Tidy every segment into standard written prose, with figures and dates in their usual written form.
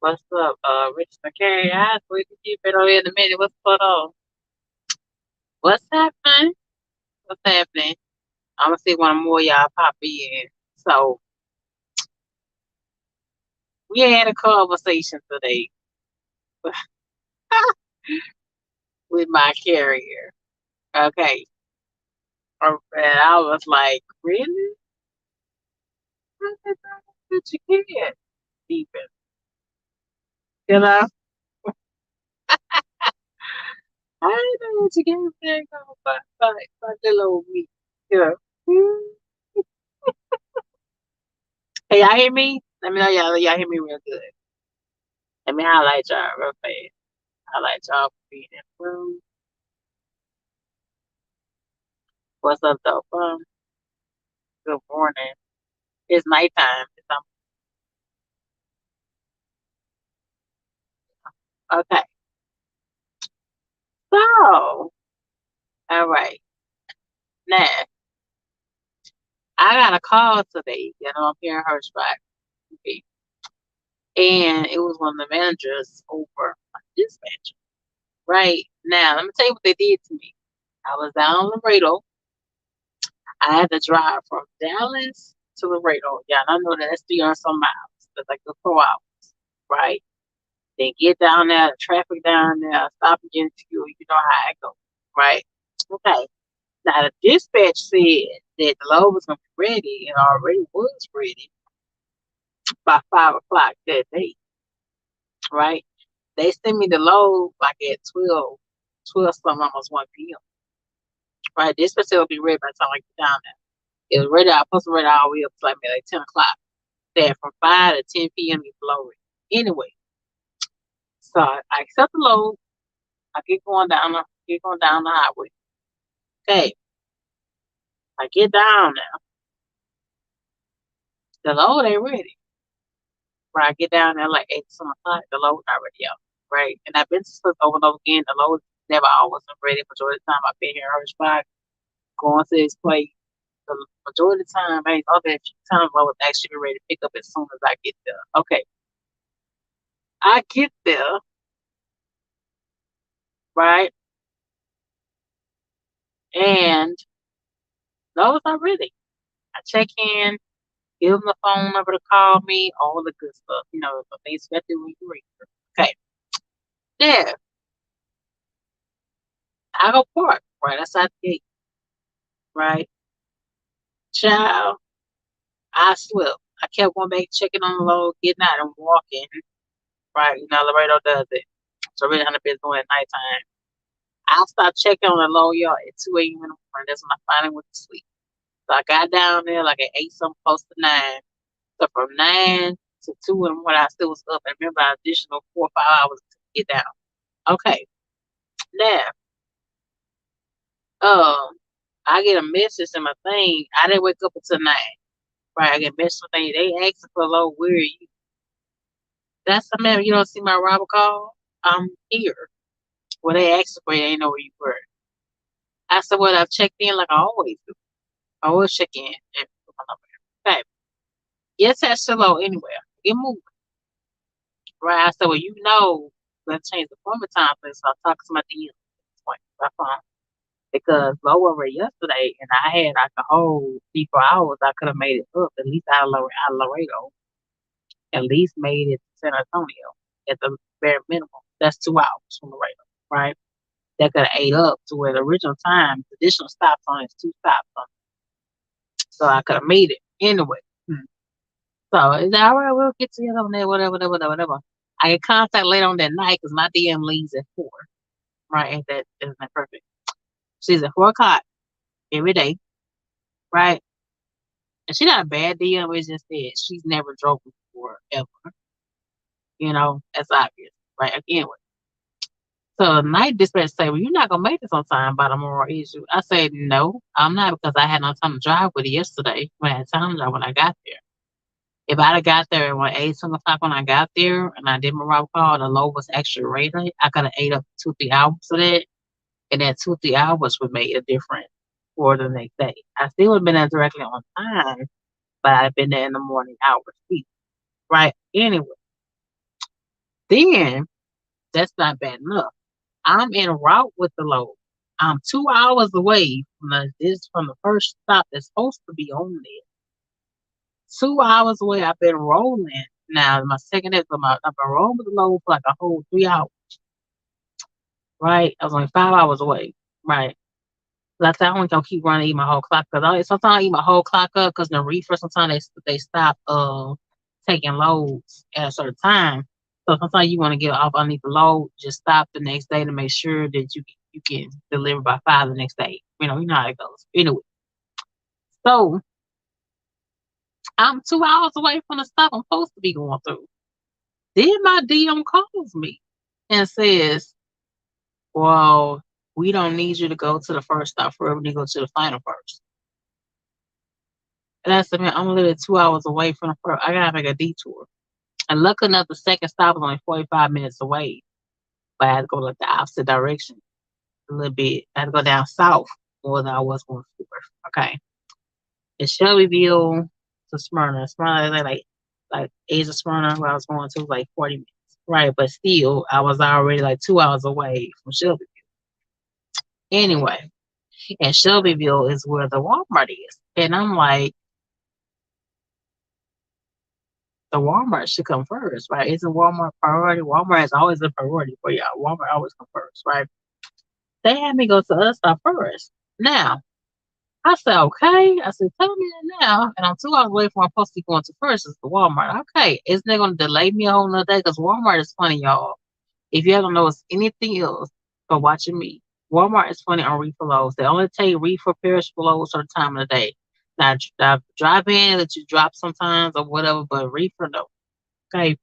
What's up, Rich McCary? I sweet to keep it over here in a minute. What's going on? What's happening? What's happening? I'm gonna see one more of y'all pop in. So we had a conversation today with my carrier. Okay. And I was like, really? I said, "No, that you can't even. You know? I didn't know that you can't think of by little old me. You know? Hey, y'all hear me? Let me know y'all hear me real good. Let me highlight y'all real fast. Highlight y'all for being in the room. What's up, though? Good morning. It's nighttime. Okay. So, all right. Now, I got a call today. I'm here in hirschbach. Okay. And it was one of the managers over my dispatch. Right. Now, let me tell you what they did to me. I was down Laredo. I had to drive from Dallas to Laredo. Yeah, and I know that that's 300 some miles. That's like the 4 hours. Right. Then get down there, the traffic down there, stop and get fuel. You know how it goes, right? Okay. Now the dispatch said that the load was gonna be ready and already was ready by 5 o'clock that day, right? They sent me the load like at 12 something, almost 1 p.m. Right? Dispatch said it'll be ready by the time I get down there. It was ready, I was supposed to be ready all the way up to like 10 o'clock. That from 5 to 10 p.m. it's low ready. Anyway, so I accept the load. I get going down the highway. Okay, I get down there. The load ain't ready. When I get down there like 8 some o'clock, the load not ready out. Right. And I've been to Swift over and over again. The load never always been ready. Majority of the time I've been here in Hirschbach, going to this place. The majority of the time, ain't other few times I was actually ready to pick up as soon as I get there. Okay. I get there, right? And no, it's not ready. I check in, give them the phone number to call me, all the good stuff. The things you got to do when you read. Okay. There. I go park right outside the gate, right? Child, I slipped. I kept going back, checking on the load, getting out and walking, right? Laredo does it. So really 100 doing at nighttime. I'll stop checking on the load, y'all, at 2 a.m. in the morning. That's when I finally went to sleep. So I got down there like at 8 something close to 9. So from 9 to 2 in the morning, I still was up. And remember, an additional 4 or 5 hours to get down. Okay. Now, um, I get a message in my thing. I didn't wake up until 9. Right, I get a message thing. They asking for a low, where are you? That's the man. You don't see my robber call? I'm here. Well, they asked for you. They ain't know where you were. I said, well, I've checked in like I always do. I always check in. And put my number in. Okay. Yes, that's still low anywhere. Get moving. Right. I said, well, let's change the appointment time. So I talked to my DM at this point by phone. Because low over yesterday, and I had like a whole 3 4 hours. I could have made it up at least out of Laredo, at least made it to San Antonio at the bare minimum. That's 2 hours from Laredo, right? That could have ate up to where the original time, the additional stops on is 2 stops on it. So I could have made it anyway. So it's all right, we'll get together on that, whatever. I get contact later on that night because my DM leaves at 4. Right? Isn't that perfect? She's at 4 o'clock every day, right? And she not a bad DM, it's just that she's never drove before ever. That's obvious, right? Anyway. So night dispatch say, well, you're not gonna make this on time by tomorrow, is you? I said, no, I'm not, because I had no time to drive with it yesterday when I had time to drive when I got there. If I'd have got there at 8 some o'clock when I got there and I did my route call, the load was actually rated, I could have ate up 2 3 hours of that, and that 2 3 hours would make a difference for the next day. I still would have been there directly on time, but I'd have been there in the morning hours, right? Anyway, Then that's not bad enough. I'm en route with the load. I'm 2 hours away from the first stop that's supposed to be on there. 2 hours away. I've been rolling. Now my second day, I've been rolling with the load for like a whole 3 hours. Right? I was only 5 hours away. Right? Like I said, I ain't gonna keep running, eat my whole clock because sometimes I eat my whole clock up because the reefer sometimes they stop taking loads at a certain time. So sometimes you want to get off underneath the load, just stop the next day to make sure that you can deliver by 5 the next day. You know how it goes. Anyway, so I'm 2 hours away from the stop I'm supposed to be going through. Then my DM calls me and says, "Well, we don't need you to go to the first stop forever. We need to go to the final first." And I said, "Man, I'm literally 2 hours away from the first. I gotta make a detour." And lucky enough, the second stop was only 45 minutes away, but I had to go like the opposite direction a little bit. I had to go down south more than I was going forward. Okay. In Shelbyville to Smyrna. Smyrna, like Asia Smyrna, where I was going to, was like 40 minutes. Right. But still, I was already like 2 hours away from Shelbyville. Anyway, and Shelbyville is where the Walmart is. And I'm like, the Walmart should come first, right? Isn't Walmart priority? Walmart has always been priority for y'all. Walmart always come first, right? They had me go to us stop first. Now, I said, okay. I said, tell me that now. And I'm 2 hours away from where I'm supposed to be going to first is the Walmart. Okay. Isn't they going to delay me a whole nother day? Because Walmart is funny, y'all. If you don't know it's anything else, for watching me. Walmart is funny on reefer loads. They only take reefer perishable loads for the time of the day. Now, drive in that you drop sometimes or whatever, but reefer, no. Okay.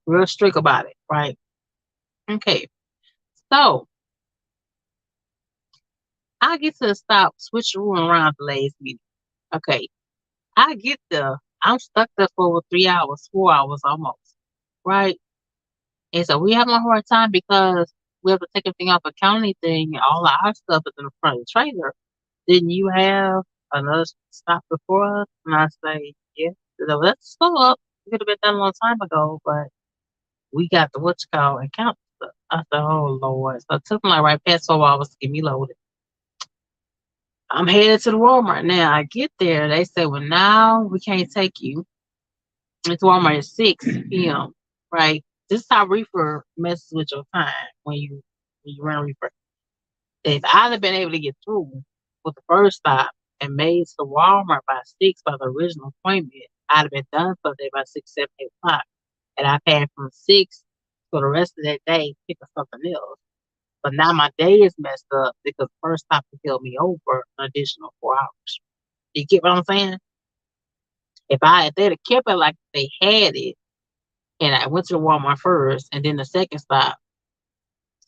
Real strict about it, right? Okay. So, I get to the stop, switch the room around the last minute. Okay. I get there. I'm stuck there for over 3 hours, 4 hours almost. Right? And so we having a hard time because we have to take everything off the county thing and all of our stuff is in the front of the trailer. Didn't you have another stop before us? And I say, yeah. So let's slow up. We could have been done a long time ago, but we got the what you call and count stuff. I said, oh Lord. So it took me like right past 12 hours to get me loaded. I'm headed to the Walmart now. I get there. They say, well, now we can't take you. It's Walmart at 6 p.m. Right? This is how reefer messes with your time when you run reefer. If I'd have been able to get through with the first stop and made it to the Walmart by 6 by the original appointment, I'd have been done for the day by 6, 7, 8 o'clock. And I had from 6 for the rest of that day picking something else. But now my day is messed up because the first stop held me over an additional 4 hours. You get what I'm saying? If they'd have kept it like they had it, and I went to the Walmart first, and then the second stop,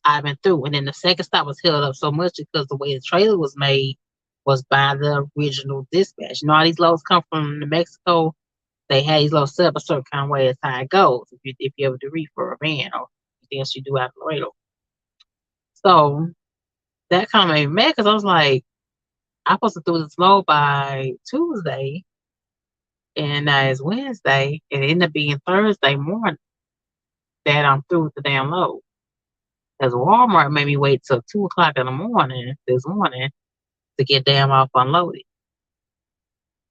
I've been through. And then the second stop was held up so much because the way the trailer was made was by the original dispatch. You know, all these loads come from New Mexico. They had these loads set up a certain kind of way as how it goes. If you ever do reefer a van or anything else you do out of Laredo. So that kind of made me mad because I was like, I'm supposed to do this load by Tuesday, and now it's Wednesday, and it ended up being Thursday morning that I'm through with the damn load. Because Walmart made me wait till 2 o'clock in the morning this morning to get damn off unloaded.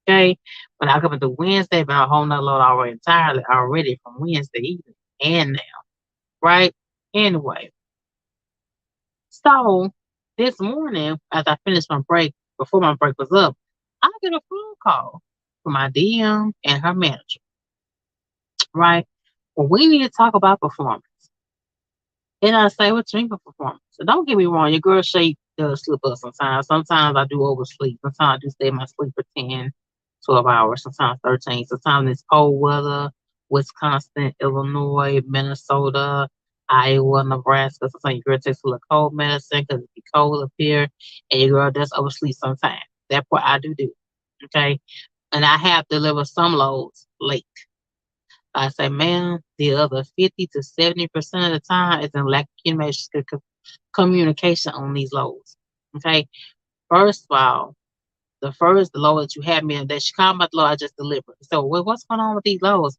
Okay? When I come into Wednesday, been a whole nother load already from Wednesday evening and now. Right? Anyway. So this morning, as I finished my break, before my break was up, I get a phone call from my DM and her manager. Right? Well, we need to talk about performance. And I say, what you mean by performance? So don't get me wrong, your girl shape does slip up sometimes. Sometimes I do oversleep. Sometimes I do stay in my sleep for 10, 12 hours, sometimes 13. Sometimes it's cold weather, Wisconsin, Illinois, Minnesota, Iowa, Nebraska. Sometimes your girl takes a little cold medicine because it be cold up here, and your girl does oversleep sometimes. That's what I do. Okay? And I have delivered some loads late. I say, man, the other 50 to 70% of the time is in lack of communication on these loads. Okay. First of all, the load that you have me in, that she called about the load I just delivered. So what's going on with these loads?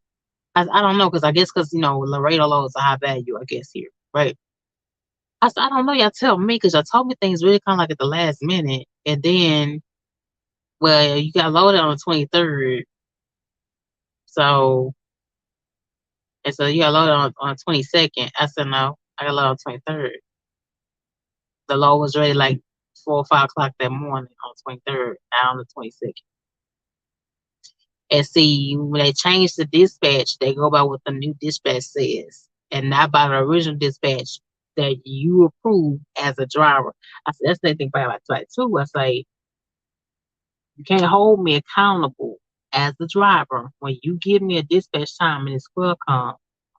I don't know, because I guess because, Laredo loads are high value, I guess, here, right? I said, I don't know, y'all tell me, because y'all told me things really kind of like at the last minute. And then, well, you got loaded on the 23rd. So, and so you got loaded on the 22nd. I said, no, I got loaded on the 23rd. The load was ready like 4 or 5 o'clock that morning on the 23rd, now on the 22nd. And see, when they change the dispatch, they go by what the new dispatch says, and not by the original dispatch that you approved as a driver. I said, that's the thing about like too. I say, you can't hold me accountable as the driver when you give me a dispatch time and it's welcome,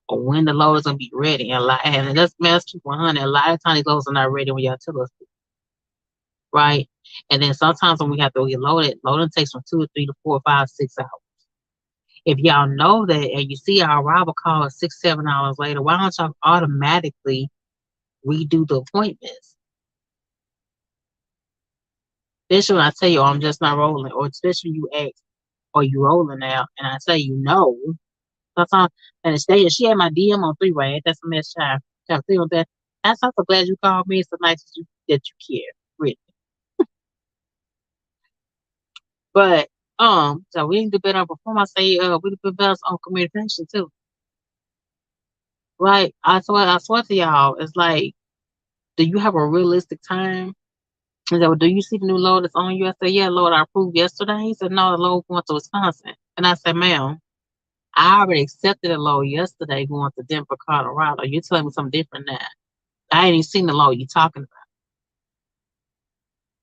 or when the load is gonna be ready. And let's keep 100. A lot of times these loads are not ready when y'all tell us to, right? And then sometimes when we have to get loaded, loading takes from 2 to 3 to 4, 5, 6 hours. If y'all know that and you see our arrival call is 6, 7 hours later, why don't y'all automatically redo the appointments? Especially when I tell you, oh, I'm just not rolling, or especially when you ask, are you rolling now? And I say, no. Sometimes, and she had my DM on 3-way. That's a mess, child. I'm with that. I'm so glad you called me. It's so nice that you care, really. But so we need to better performance. I say we need to be better on communication too. Right? I swear to y'all, it's like, do you have a realistic time? He said, well, do you see the new load that's on you? I said, yeah, Lord, I approved yesterday. He said, no, the load going to Wisconsin. And I said, ma'am, I already accepted the load yesterday going to Denver, Colorado. You're telling me something different now. I ain't even seen the load you talking about.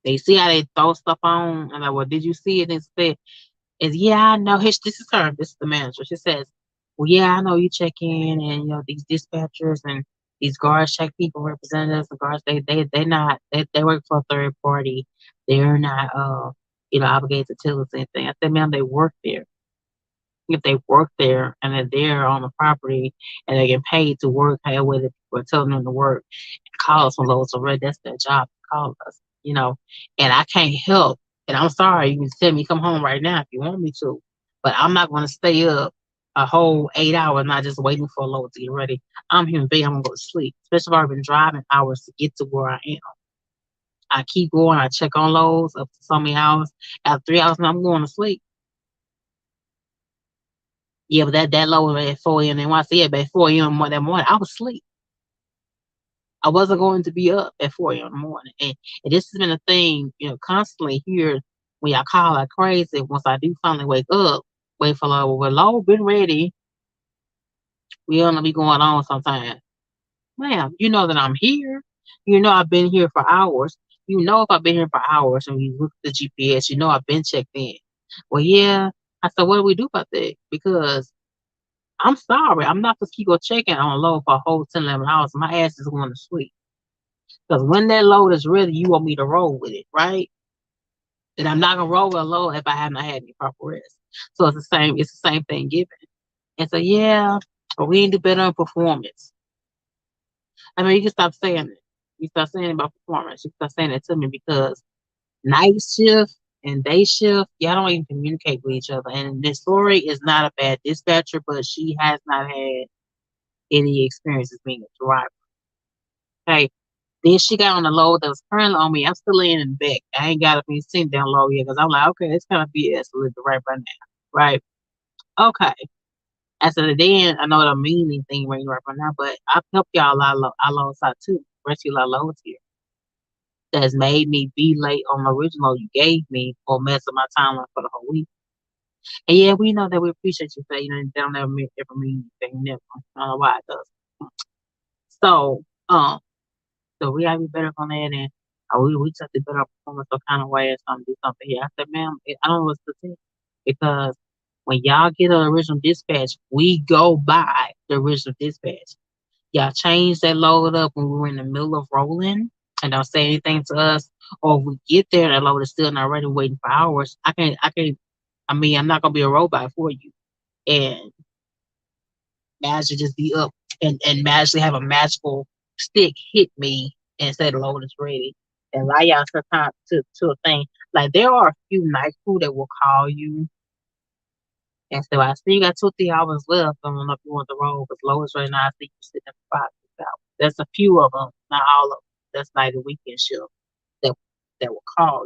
They see how they throw stuff on. And I'm like, well, did you see it? And said, yeah, I know. This is her. This is the manager. She says, well, yeah, I know you check in, and these dispatchers and these guards check people, representatives, and guards. They work for a third party. They're not obligated to tell us anything. I said, ma'am, they work there. If they work there and they're there on the property and they get paid to work, however the people are telling them to work, and call us when loads are ready, that's their job to call us. And I can't help. And I'm sorry, you can tell me come home right now if you want me to, but I'm not going to stay up a whole 8 hours not just waiting for a load to get ready. I'm human being. I'm going to go to sleep, especially if I've been driving hours to get to where I am. I keep going. I check on loads up to so many hours. After 3 hours, I'm going to sleep. Yeah, but that low was at 4 a.m. And when I say it at 4 a.m. that morning, I was asleep. I wasn't going to be up at 4 a.m. in the morning. And this has been a thing, constantly here when y'all call like crazy. Once I do finally wake up, wait for low. Well, low been ready. We gonna be going on sometime. Ma'am, you know that I'm here. You know I've been here for hours. You know if I've been here for hours and you look at the GPS, you know I've been checked in. Well, yeah. I said, what do we do about that? Because I'm sorry, I'm not supposed to keep on checking on load for a whole 10, 11 hours. My ass is going to sleep. Because when that load is ready, you want me to roll with it, right? And I'm not gonna roll with a load if I have not had any proper rest. So it's the same thing given. And so yeah, but we need to better on performance. I mean, you can stop saying it. You stop saying about performance. You stop saying it to me, because night shift and day shift, y'all don't even communicate with each other. And this story is not a bad dispatcher, but she has not had any experiences being a driver. Okay. Then she got on the load that was currently on me. I'm still laying in the back. I ain't got up and sitting down low yet, because I'm like, okay, it's kind of BS a little bit right by now. Right. Okay. After then, I know what I mean anything right by now, but I've helped y'all a lot alongside too. Rescue a lot of loads here. That's made me be late on the original you gave me or mess up my timeline for the whole week. And yeah, we know that we appreciate you saying, they don't ever mean anything, never. I don't know why it does. So, so we gotta be better on that, and we just have to better performance some kind of way or something, do something here. I said, ma'am, I don't know what's the thing, because when y'all get an original dispatch, we go by the original dispatch. Y'all change that load up when we were in the middle of rolling and don't say anything to us, or if we get there and that load is still not ready, waiting for hours. I'm not gonna be a robot for you. And magically just be up and magically have a magical stick hit me and say the load is ready. And allow y'all some time to a thing. Like, there are a few nice crew that will call you And so I see you got 2, 3 hours left. I don't know if you want the road, but lowest right now, I think you're sitting at 5, 6 hours. There's a few of them, not all of them. That's like the weekend shift that that will call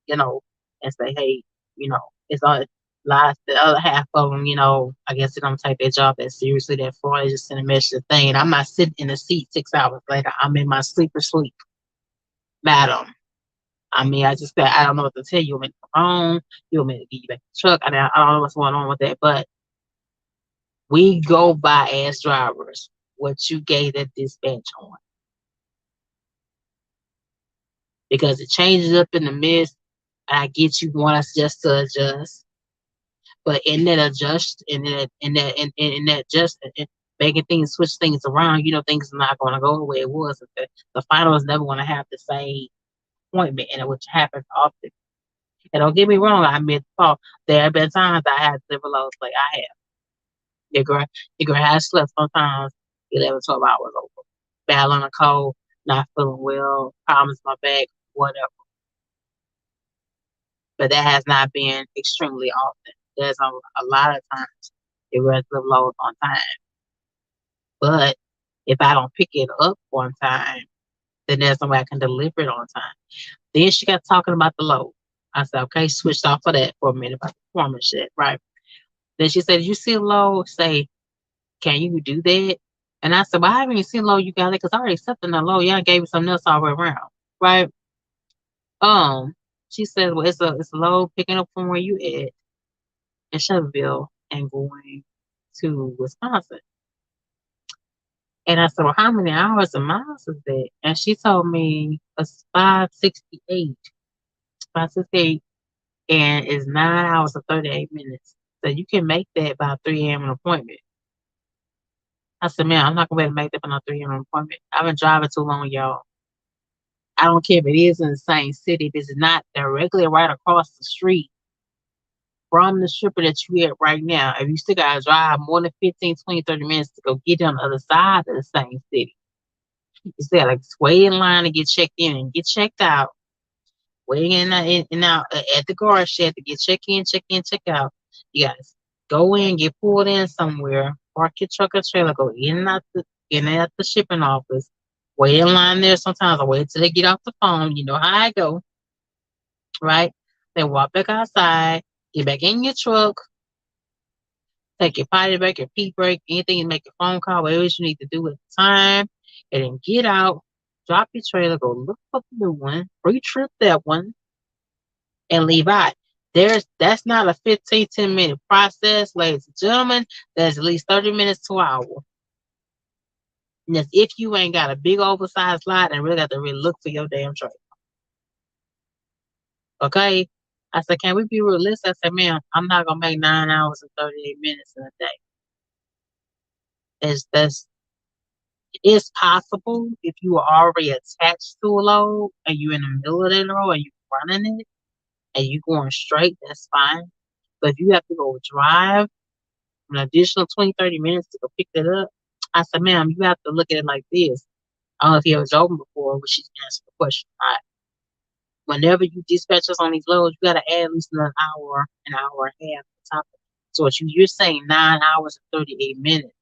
you, and say, hey, it's all lies. The other half of them, I guess they don't take their job that seriously. That far, they just send a message thing. And I'm not sitting in the seat 6 hours later. I'm in my sleeper sleep, madam. I mean, I don't know what to tell you. You want me to come home? You want me to get you back to the truck? I don't know what's going on with that, but we go by as drivers what you gave that dispatch on, because it changes up in the midst. And I get you want us just to adjust, but in that adjust, in that just making things switch things around, things are not going to go the way it was. The final is never going to have the same appointment, and which happens often. And don't get me wrong, I admit fault. There have been times I had liver loads like I have. Your girl has slept sometimes 11, 12 hours over. Battling a cold, not feeling well, problems in my back, whatever. But that has not been extremely often. There's a lot of times it was live loads on time. But if I don't pick it up on time, then there's no way I can deliver it on time. Then she got talking about the load. I said, okay, switched off of that for a minute about the performance shit, right? Then she said, you see a load, say, can you do that? And I said, well, I haven't even seen low you got it because I already accepted the low. Y'all gave me something else all the way around, right? She said, well, it's a low picking up from where you at in Shelbyville and going to Wisconsin. And I said, well, how many hours and miles is that? And she told me it's 568, 568, and it's 9 hours and 38 minutes. So you can make that by 3 a.m. an appointment. I said, man, I'm not gonna be able to make that by no 3 a.m. appointment. I've been driving too long, y'all. I don't care if it is in the same city. This is not directly right across the street from the stripper that you at right now. If you still gotta drive more than 15, 20, 30 minutes to go get on the other side of the same city, you still gotta wait in line to get checked in and get checked out. Waiting in out at the guard shed to get check in, check out. You guys go in, get pulled in somewhere, park your truck or trailer, go in and out the shipping office. Wait in line there. Sometimes I wait till they get off the phone. You know how I go, right? Then walk back outside, get back in your truck, take your potty break, your pee break, anything, and make a phone call, whatever you need to do at the time, and then get out, drop your trailer, go look for the new one, pre-trip that one, and leave out. That's not a 15, 10-minute process, ladies and gentlemen. That's at least 30 minutes to an hour. And that's if you ain't got a big oversized lot and really got to really look for your damn trailer. Okay? I said, can we be realistic? I said, ma'am, I'm not gonna make 9 hours and 38 minutes in a day. It's possible if you are already attached to a load and you're in the middle of that load and you're running it and you're going straight, that's fine. But if you have to go drive an additional 20, 30 minutes to go pick that up, I said, ma'am, you have to look at it like this. I don't know if you ever open before, but she's answering the question. All right. Whenever you dispatch us on these loads, you got to add at least an hour and a half on top of it. So what you're saying 9 hours and 38 minutes.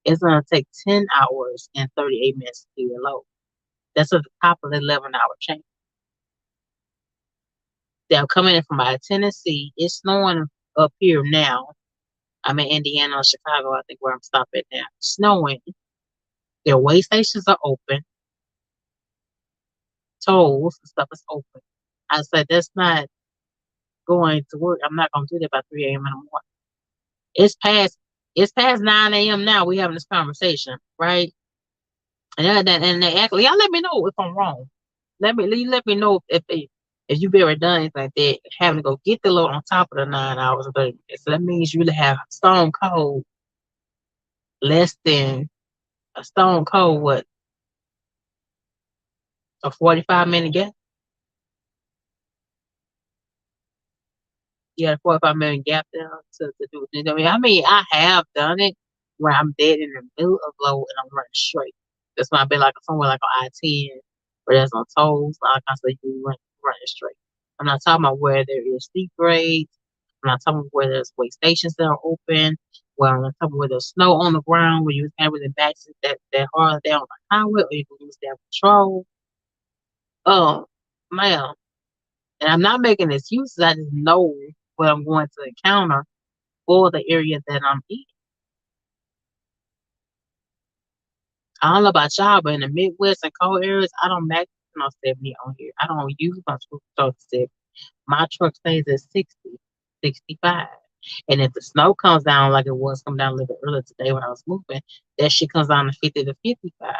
It's going to take 10 hours and 38 minutes to do your load. That's at the top of the 11-hour chain. They're coming in from out of Tennessee. It's snowing up here now. I'm in Indiana or Chicago, I think, where I'm stopping at now. Snowing. Their way stations are open. Tolls and stuff is open. I said, that's not going to work. I'm not going to do that by 3 a.m. in the morning. It's past 9 a.m. now. We having this conversation, right? And they act like, y'all let me know if I'm wrong. Let me know if you've ever done anything like that, having to go get the load on top of the 9 hours of 30 minutes. So that means you really have stone cold less than a stone cold, what, a 45-minute gap? You got a 45-minute gap there to do it. I mean, I have done it where I'm dead in the middle of load and I'm running straight. That's when I've been like somewhere like on I-10 where there's no tolls. Like I said, you running straight. I'm not talking about where there is steep grades I'm not talking where there's way stations that are open. Well, I'm not talking where there's snow on the ground, where you have really back that hard down on the highway, or you can lose that control. Oh, man. And I'm not making excuses. I just know what I'm going to encounter for the area that I'm in. I don't know about y'all, but in the Midwest and cold areas, I don't max on 70 on here. I don't use my truck to 70. My truck stays at 60, 65. And if the snow comes down like it was coming down a little bit earlier today when I was moving, that shit comes down to 50 to 55.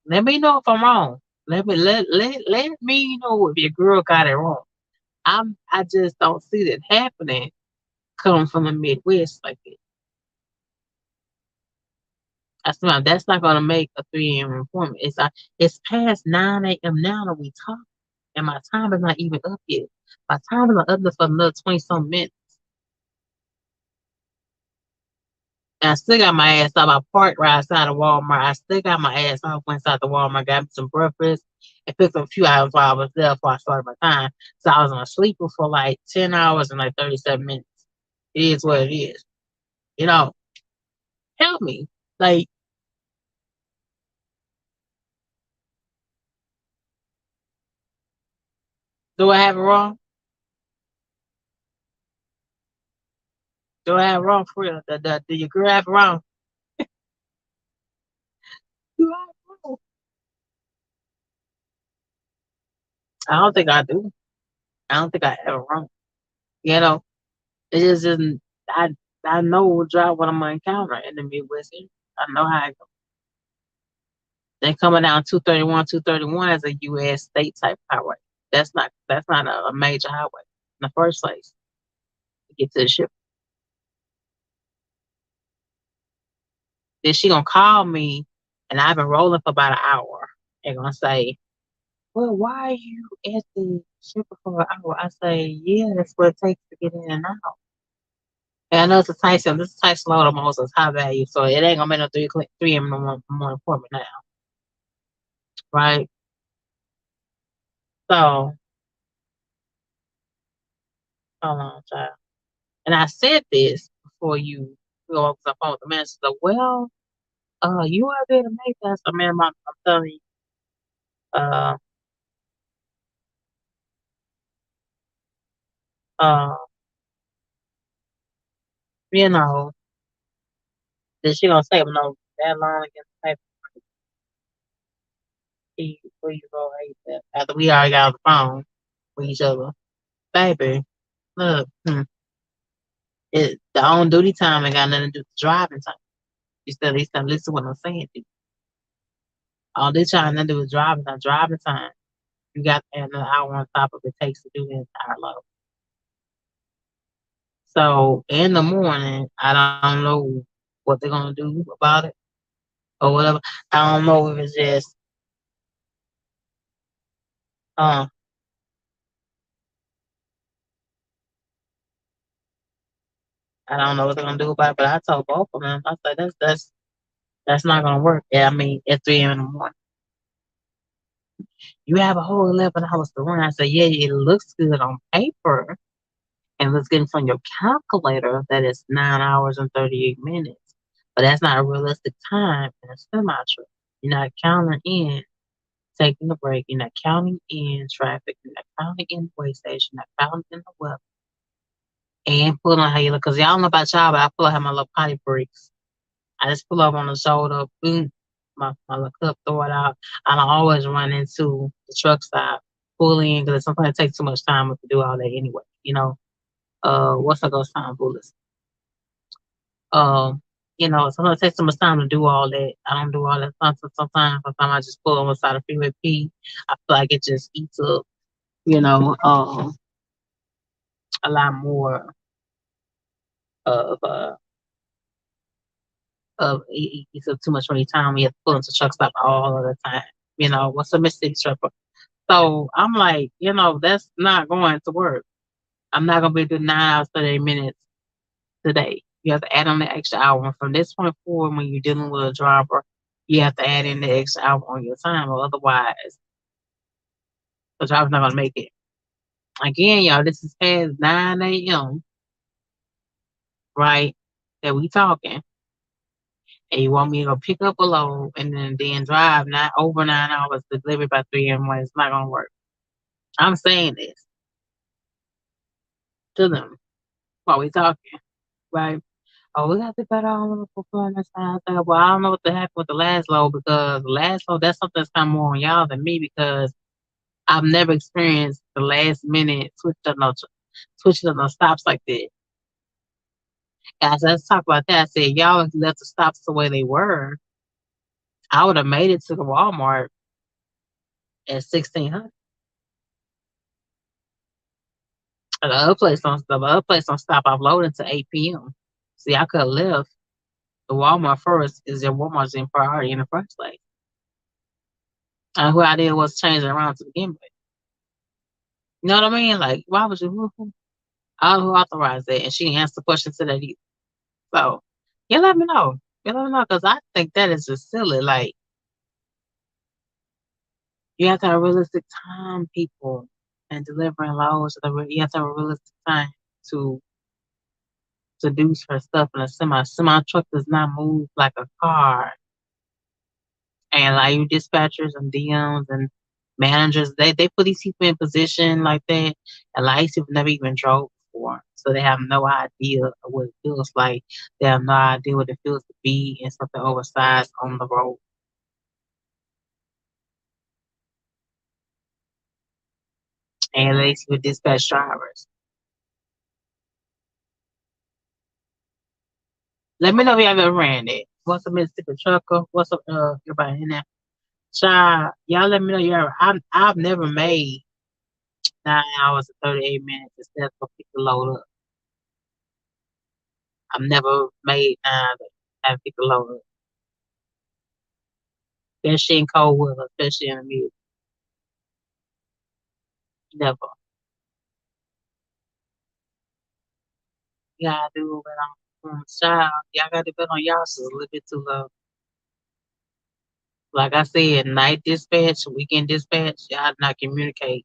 Let me know if I'm wrong. Let me know if your girl got it wrong. I just don't see that happening coming from the Midwest like that. That's not gonna make a 3 a.m. appointment. It's past 9 a.m. now that we talk, and my time is not even up yet. My time is not up for another 20 some minutes. And I still got my ass up. I parked right outside of Walmart. I still got my ass up, went inside the Walmart, got me some breakfast, and picked up a few hours while I was there before I started my time. So I was on a sleeper for like 10 hours and like 37 minutes. It is what it is. You know, help me. Like, do I have it wrong? Do I have it wrong for real? Do your girl have it wrong? Do I have it wrong? I don't think I do. I don't think I have it wrong. You know, it just isn't. I know what drive what I'm gonna encounter in the Midwest. I know how it goes. Then coming down 231 as a U.S. state type highway. That's not a major highway in the first place to get to the ship. Then she gonna call me, and I've been rolling for about an hour. And gonna say, "Well, why are you at the ship for an hour?" I say, "Yeah, that's what it takes to get in and out." And I know it's a Tyson. This is Tyson load almost is high value, so it ain't gonna make no 3 a.m. no more appointment now, right? So, hold on, child. And I said this before you go up the phone with the man. She said, "Well, you are there to make that." So, man, I'm telling you, uh, uh, you know, that she gonna say, "No, that long against the paper before you go hate that." After we already got on the phone with each other, baby, look, the on duty time ain't got nothing to do with driving time. You still listen to what I'm saying to you. All this trying to do with driving time. Driving time, you got to add another hour on top of it takes to do the entire load. So in the morning, I don't know what they're gonna do about it or whatever. I don't know if it's just uh I don't know what they're gonna do about it, but I told both of them, I said that's not gonna work. Yeah, I mean at 3 a.m. in the morning. You have a whole 11 hours to run. I said, yeah, it looks good on paper and looks good from your calculator that it's 9 hours and 38 minutes. But that's not a realistic time in a semi truck. You're not counting in taking a break. You're not counting in traffic. You're not counting in the way station. You're not counting in the weather. And pulling on how you look. Because y'all know about y'all, but I pull out my little potty breaks. I just pull up on the shoulder, boom, my little cup, throw it out. I don't always run into the truck stop, pull in, because sometimes it takes too much time to do all that anyway. You know, what's a good time bullets? Um, sometimes it takes too much time to do all that. I don't do all that. Sometimes I just pull on the side of freeway P. I feel like it just eats up, you know, a lot more of it eats up too much of your time. We have to pull into truck stop all of the time. What's a Mississippi truck? So I'm like, that's not going to work. I'm not gonna be doing 9 hours, 30 minutes today. You have to add on the extra hour. From this point forward, when you're dealing with a driver, you have to add in the extra hour on your time, or otherwise, The driver's not gonna make it. Again, y'all, this is past 9 a.m., right? That we talking. And you want me to go pick up a load and then drive not over 9 hours to deliver by 3 a.m. It's not gonna work. I'm saying this to them while we talking, right? Oh, we got to better on the performance. I said, well, I don't know what happened with the last load because the last load, that's something that's kind of more on y'all than me because I've never experienced the last minute switching up no stops like that. Guys, let's talk about that. I said, y'all left the stops the way they were. I would have made it to the Walmart at 1600. The other place don't stop offloading to 8 p.m. See, I could have left the Walmart first. Is your Walmart's in priority in the first place? And who idea was changing around to begin with? You know what I mean? Like, why would you? I don't know who authorized that, and she didn't answer the question to that either. So, you let me know. You let me know because I think that is just silly. Like, you have to have realistic time, people, and delivering loads. You have to have a realistic time to do her stuff in a semi. Semi truck does not move like a car. And like you dispatchers and DMs and managers, they put these people in position like that. And like these people never even drove before. So they have no idea of what it feels like. They have no idea what it feels to be in something oversized on the road. And they with dispatch drivers. Let me know if you ever ran it. What's a Mississippi trucker? What's up everybody in there? Child, y'all let me know you ever I've never made 9 hours and 38 minutes instead of pick the load up. I've never made and pick the load up. Especially in cold weather, especially in the mid. Never. You gotta do it on child. Y'all gotta depend on y'all so a little bit too low. Like I said, night dispatch, weekend dispatch, y'all not communicate.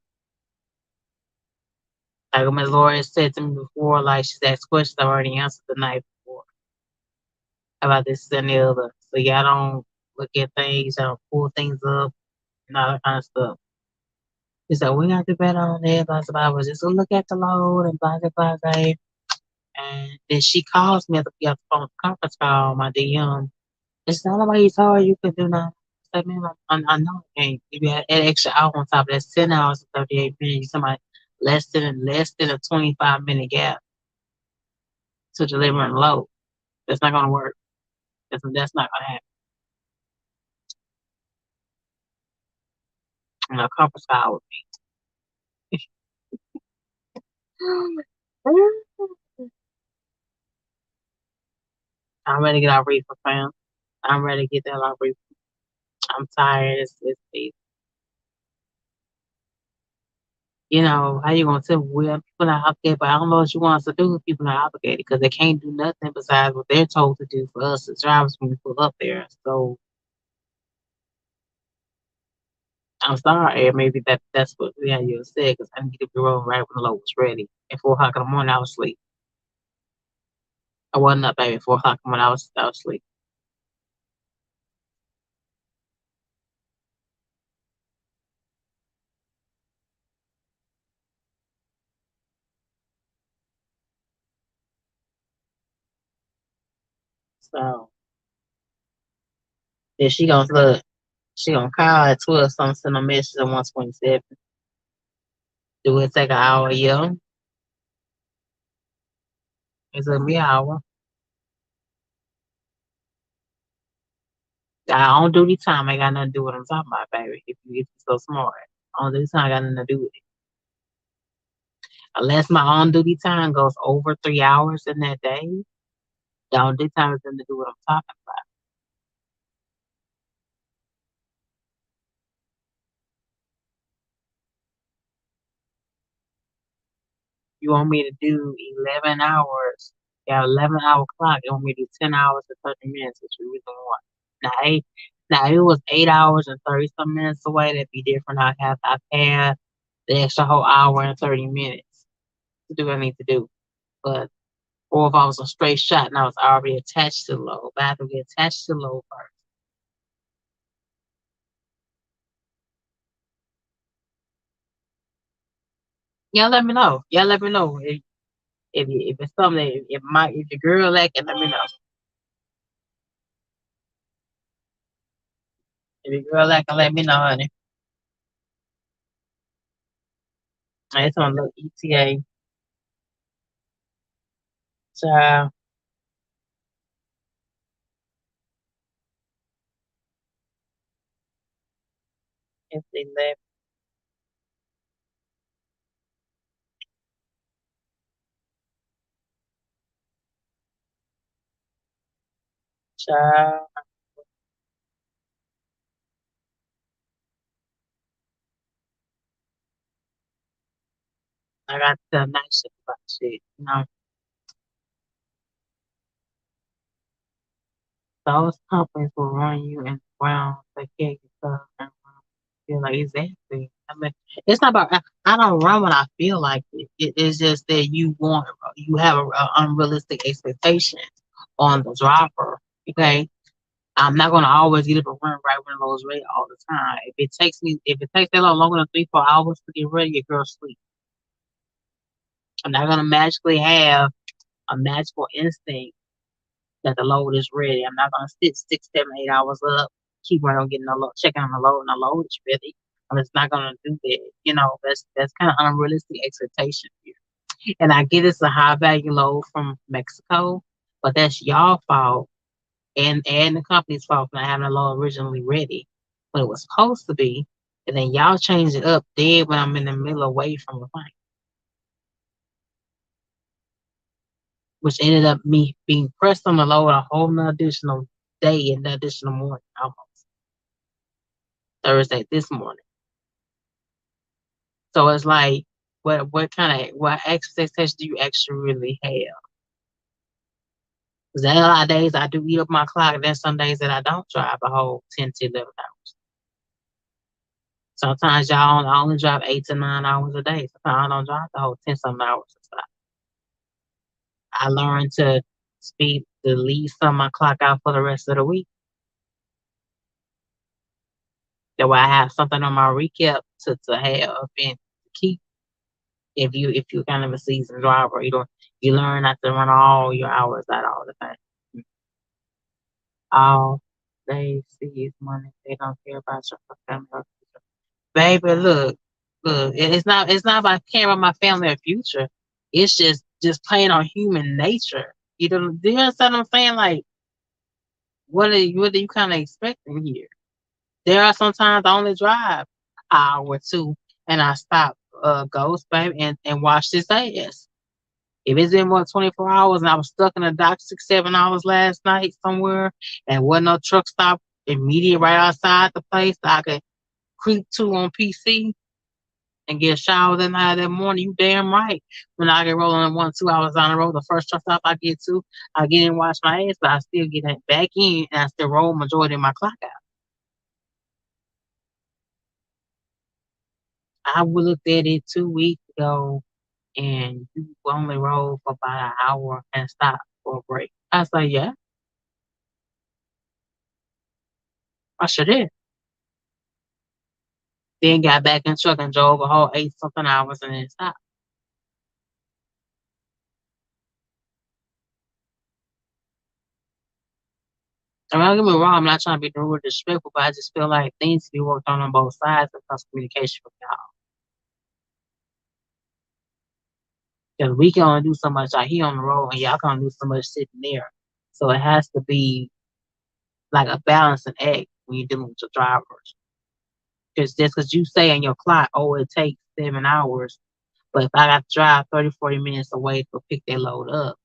Like Ms. Laura said to me before, like she's asked questions I already answered the night before about this and the other. So y'all don't look at things, y'all don't pull things up and all that kind of stuff. She said, we got to do better on that, blah, blah, blah. Just look at the load and blah, blah, blah, blah. And then she calls me at the phone conference call, my DM. It's not about you told her you could do nothing. I mean, I know it ain't. If you had an extra hour on top of that, 10 hours and 38 minutes, somebody less than a 25-minute gap to delivering load. That's not gonna work. That's not gonna happen. And a conference call with me. I'm ready to get out reefer, fam. I'm ready to get that out reefer. I'm tired. How you gonna tell people not obligated, but I don't know what you want us to do if people not obligated because they can't do nothing besides what they're told to do for us as drivers when we pull up there. So I'm sorry, maybe that's what we had you said because I need to be rolling right when the load was ready. At 4 o'clock in the morning, I was asleep. I wasn't up at 4 o'clock when I was asleep. So then she gonna call at 12 something, send a message at 127. Do it take an hour? Yeah. It took me an hour. On duty time ain't got nothing to do with what I'm talking about, baby. If you're so smart. On duty time got nothing to do with it. Unless my on duty time goes over 3 hours in that day, the on duty time has nothing to do with what I'm talking about. You want me to do 11 hours? Yeah, 11-hour clock. You want me to do 10 hours and 30 minutes, which you really want. Now, it was 8 hours and 30 some minutes away. That'd be different. I have the extra whole hour and 30 minutes to do what I need to do. But or if I was a straight shot and I was already attached to the load, but I have to be attached to the load first. Yeah, let me know. Yeah, let me know if it's something that if your girl lacking, let me know. If your girl lacking, let me know, honey. I just want to look ETA. Child, it's 11. Child, I got the night shift about shit. You know, those companies will run you in round, take care of your stuff, and feel like exactly. I mean, it's not about. I don't run when I feel like it. It's just that you have a unrealistic expectation on the driver. Okay, I'm not gonna always get up and run right when the load's ready all the time. If it takes that long, longer than 3, 4 hours to get ready, your girl sleep. I'm not gonna magically have a magical instinct that the load is ready. I'm not gonna sit 6, 7, 8 hours up, keep right on getting the load, checking on the load, and the load is ready. I'm just not gonna do that. You know, that's kind of unrealistic expectation here. And I get it's a high value load from Mexico, but that's y'all fault and the company's fault for not having the load originally ready when it was supposed to be. And then y'all change it up dead when I'm in the middle away from the fight, which ended up me being pressed on the load a whole nother additional day and the additional morning almost Thursday this morning. So it's like, what expectations do you actually really have? Because there are a lot of days I do eat up my clock, and then some days that I don't drive a whole 10 to 11 hours. Sometimes I only drive 8 to 9 hours a day. Sometimes I don't drive the whole 10 some hours. I learned to speed the leave some of my clock out for the rest of the week. That way I have something on my recap to have and keep. If you're kind of a seasoned driver, you learn not to run all your hours out all the time. All they see is money. They don't care about your family or future. Baby, look. It's not about caring about my family or future. It's just playing on human nature. Do you understand what I'm saying? Like, what are you kind of expecting here? There are sometimes I only drive an hour or two, and I stop, Ghost, baby, and watch this ass. If it's been more than 24 hours and I was stuck in a dock 6, 7 hours last night somewhere and wasn't no truck stop immediate right outside the place that I could creep to on PC and get a shower that night that morning, you damn right. When I get rolling in 1, 2 hours down the road, the first truck stop I get to, I get in and wash my ass, but I still get it back in and I still roll majority of my clock out. I looked at it 2 weeks ago and you only roll for about an hour and stop for a break. I said, yeah, I sure did. Then got back in the truck and drove a whole 8 something hours and then stopped. I mean, don't get me wrong, I'm not trying to be rude or disrespectful, but I just feel like things to be worked on both sides when it comes to communication with y'all. Because we can only do so much out here on the road and y'all can only do so much sitting there. So it has to be like a balancing act when you're dealing with your drivers. Because just because you say in your clock, oh, it takes 7 hours, but if I got to drive 30, 40 minutes away to pick that load up,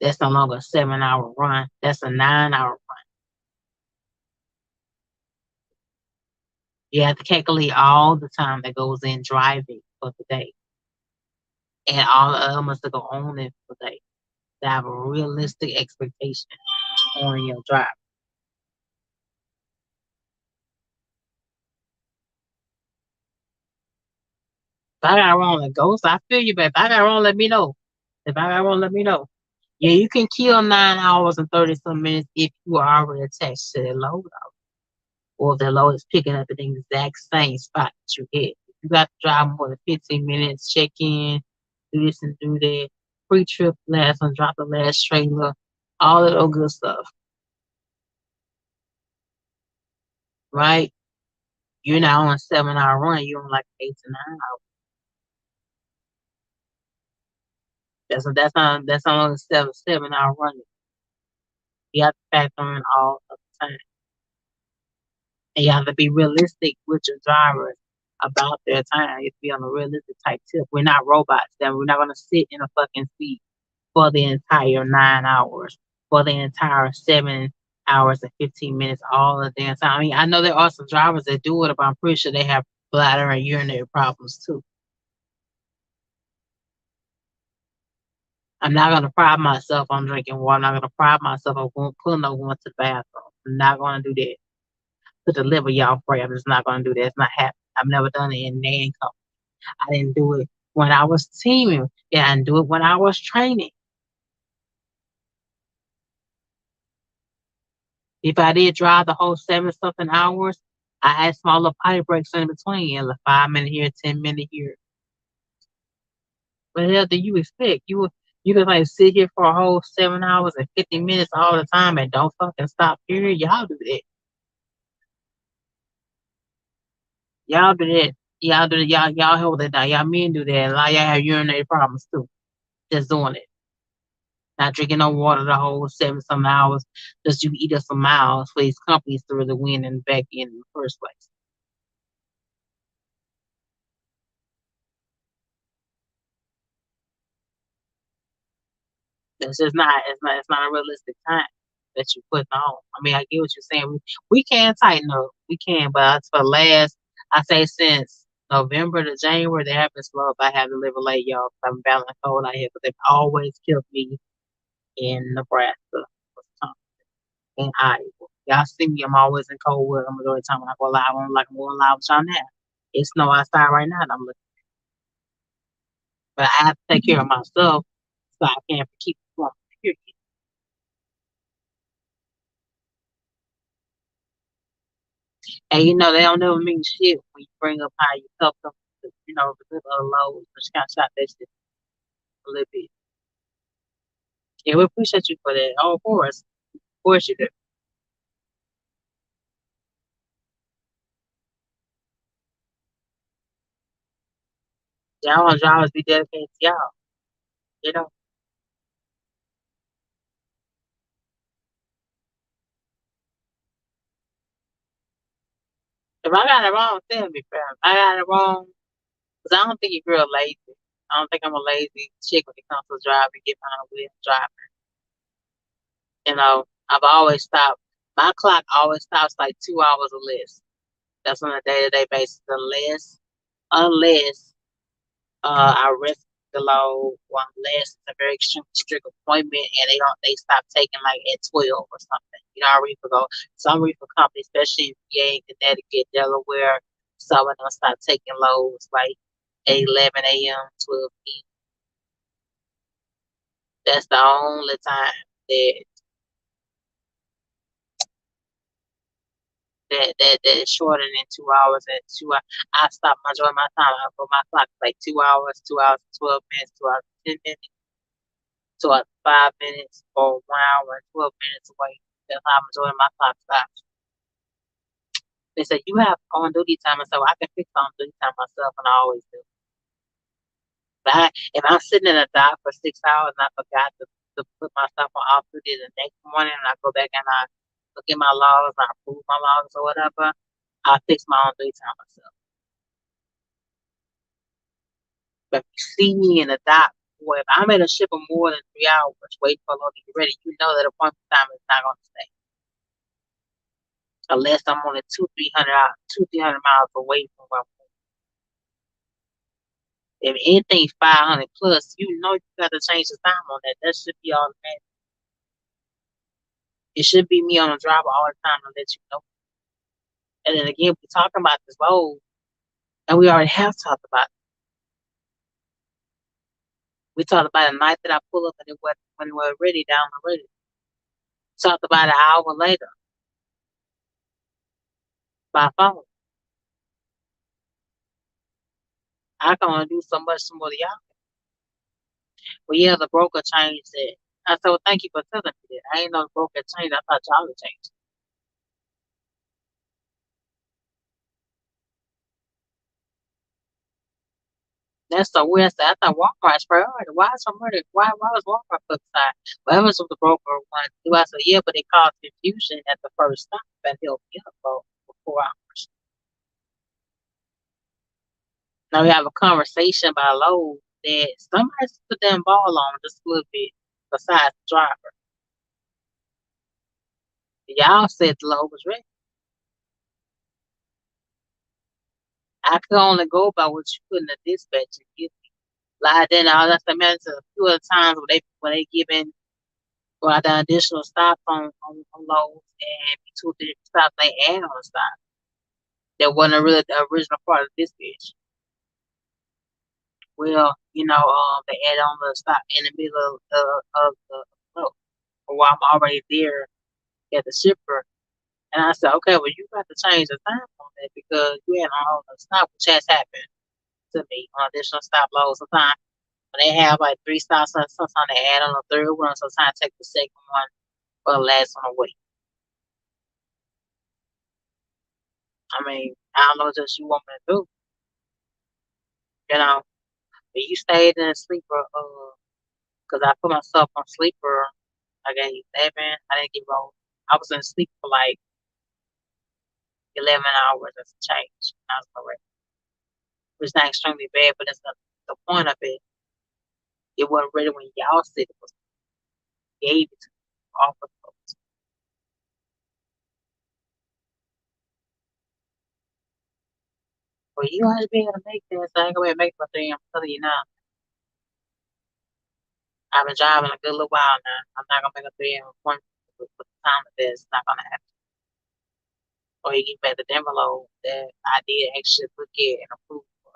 that's no longer a 7 hour run. That's a 9 hour run. You have to calculate all the time that goes in driving for the day and all the elements that go on in for the day to have a realistic expectation on your drive. If I got wrong, let go. So I feel you, but if I got wrong, let me know. If I got wrong, let me know. Yeah, you can kill 9 hours and 30 some minutes if you are already attached to the load, or if the load is picking up at the exact same spot that you hit. If you got to drive more than 15 minutes, check in, do this and do that, pre-trip last one, drop the last trailer, all of those good stuff, right? You're not on a 7 hour run, you're on like 8 to 9 hours. That's not on a 7 hour run. You have to factor in all of the time. And you have to be realistic with your drivers about their time. You have to be on a realistic type tip. We're not robots. Then we're not gonna sit in a fucking seat for the entire 9 hours, for the entire 7 hours and 15 minutes, all the damn time. I mean, I know there are some drivers that do it, but I'm pretty sure they have bladder and urinary problems too. I'm not gonna pride myself on drinking water. I'm not gonna pride myself on pulling no one to the bathroom. I'm not gonna do that. To deliver y'all free. I'm just not gonna do that. It's not happening. I've never done it in their income. I didn't do it when I was teaming. Yeah, I didn't do it when I was training. If I did drive the whole 7 something hours, I had smaller potty breaks in between, like 5 minute here, 10 minute here. What the hell do you expect? You can like sit here for a whole 7 hours and 50 minutes all the time and don't fucking stop. Period. Y'all do that. Y'all do that. Y'all do that. Y'all hold that down. Y'all men do that. A lot of y'all have urinary problems too. Just doing it. Not drinking no water the whole 7 some hours. Just you eat us some miles for these companies to really win and back in the first place. It's not a realistic time that you putting on. I mean, I get what you're saying. We can tighten up. We can, but it's for last I say since November to January they have been slow. If I have to live a late, y'all, 'cause I'm battling cold out here, but they've always killed me in Nebraska, in Iowa. Y'all see me, I'm always in cold weather. I'm majority of the time when I go live, I'm like I'm going live with y'all now. It's snow outside right now, and I'm looking, but I have to take care of myself so I can't keep going. Period. And they don't never mean shit when you bring up how you help them, with other loads. Just kind of shot that shit a little bit. Yeah, we appreciate you for that. Oh, of course you do. Y'all want drivers be dedicated to y'all. You know, if I got it wrong, tell me, fam. I got it wrong because I don't think you're real lazy. I don't think I'm a lazy chick when it comes to driving, get behind the wheel, and drive. I've always stopped. My clock always stops like 2 hours or less. That's on a day-to-day basis, unless I risk the low one unless it's a very strict appointment and they stop taking like at 12 or something. I reefer go some reefer companies, especially in PA, Connecticut, Delaware, some of them stop taking loads like 11 a.m., 12 p.m. That's the only time that that is shorter than 2 hours and 2 hours. I stop majority of my time. I put my clock like 2 hours, 2 hours, 12 minutes, 2 hours, 10 minutes. To 5 minutes or 1 hour and 12 minutes away. That's how I'm enjoying my clock stops. They said you have on duty time, and so I can fix on duty time myself, and I always do. But if I'm sitting in a dock for 6 hours and I forgot to put my stuff on off duty the next morning, and I go back and I look at my logs, I approve my logs or whatever, I fix my own duty time myself. But if you see me in a dock, or if I'm in a ship of more than 3 hours waiting for a load to get ready, you know that appointment time is not going to stay. Unless I'm only 300 miles away from where I'm going. If anything's 500 plus, you got to change the time on that. That should be automatic. It should be me on the driver all the time to let you know. And then again, we're talking about this load, and we already have talked about it. We talked about a night that I pulled up and it was when it was ready down the road. Talked about an hour later by phone. I can only do so much more to y'all. Well, yeah, the broker changed it. I said, well, thank you for telling me that. I ain't know the broker changed. I thought y'all had changed. That's so weird. I thought Walmart's priority. Why is somebody? Why was Walmart put aside? Well, that was what the broker wanted to do. I said, yeah, but it caused confusion at the first stop and helped me up for 4 hours. Now we have a conversation by Lowe's that somebody's put that ball on just a little bit besides the driver. Y'all said the load was ready. I could only go by what you put in the dispatch and give me. Like then all that's the man a few other times when they giving well the additional stops on loads and two different stops they add on the stop. That wasn't really the original part of the dispatch. Well, they add on the stop in the middle of the load. While I'm already there at the shipper. And I said, okay, well, you got to change the time on that because you had on the stop, which has happened to me on additional stop loads. Sometimes when they have like three stops, sometimes they add on a third one, sometimes take the second one for the last one away. I mean, I don't know what else you want me to do. You know, but you stayed in a sleeper, because I put myself on sleeper like at 11. I didn't get rolled. I was in sleep for like 11 hours as a change. I was correct. It's not extremely bad, but that's the point of it. It wasn't ready when y'all said it was gave it to off of folks. Well, you have to be able to make this. I ain't gonna be able to make my thing. I'm telling you now. I've been driving a good little while now. I'm not gonna make a 3 a.m. appointment with the time of this. It's not gonna happen. Or you get back the demo load that I did actually look at and approve for.